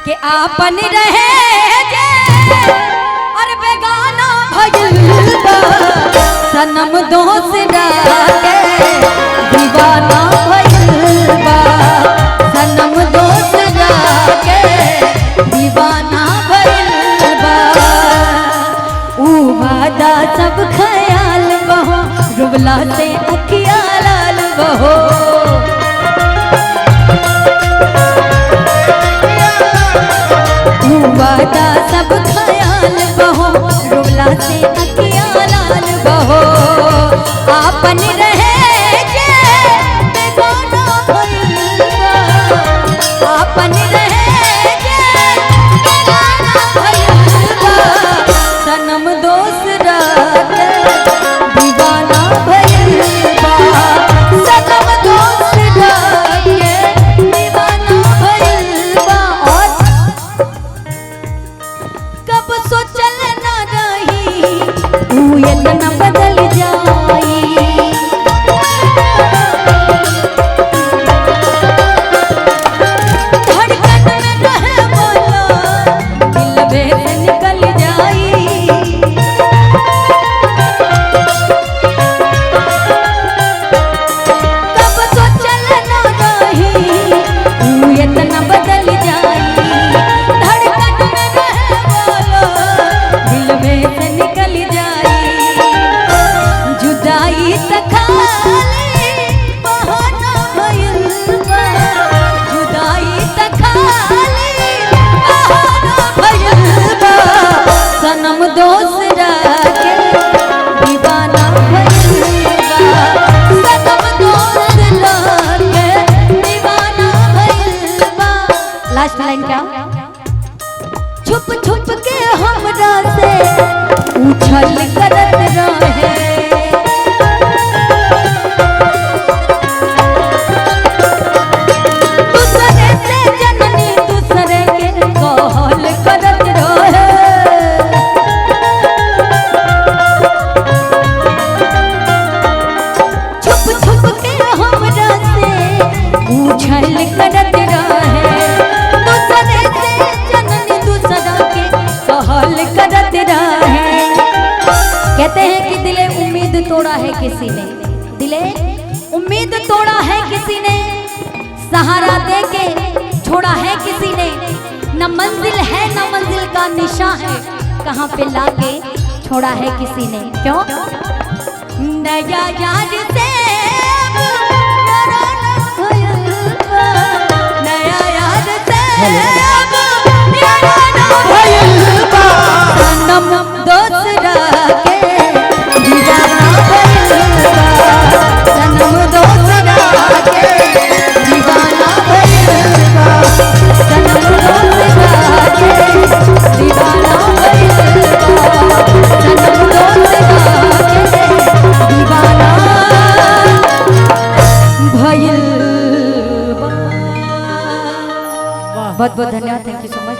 कि आपन रहे जे और बेगाना भइल बा सनम दोसरा के दीवाना भइल बा सनम दोसरा के दीवाना भइल बा ऊ वादा सब ख्याल बहो रुबला से अखिया लाल बहो वादा सब ख्याल बहो रुबला से अखिया लाल बहो आपन रहे जे बेगाना भइल बा आपन रहे जे बेगाना भइल बा सनम दोसरा के दीवाना भइल बा सनम दोसरा के दीवाना भइल बा और कब सोचल न रही तू इतना बदल जाई धड़कन में रहे बोला दिल बेर निकल जाई कब सोचल न रही तू इतना बदल जाई धड़कन में रहे बोला दिल में से निकल जाई जुदाई तखाली बहाना भइल बा जुदाई तखाली बहाना भइल बा सनम दोसरा के दीवाना भइल बा सनम दोसरा के दीवाना भइल बा लास्ट लाइन क्या छुप छुप के हमरा से उछल करत रहे दूसरे से जननी दूसरे के कहल करत रहे छुप छुप के हमरा से उछल करत रहे दूसरे से जननी दूसरा के कहल करत रहे कहते हैं कि दिले उम्मीद तोड़ा है किसी ने दिले उम्मीद तोड़ा है किसी ने सहारा दे के छोड़ा है किसी ने न मंजिल है न मंजिल का निशान है कहाँ पे लाके छोड़ा है किसी ने क्यों नया यार से नया यार से सनम दोसरा के दीवाना भइल बा सनम दोसरा के दीवाना भइल बा सनम दोसरा के दीवाना भइल बा सनम दोसरा के दीवाना भइल बा बहुत बहुत धन्यवाद थैंक यू सो मच।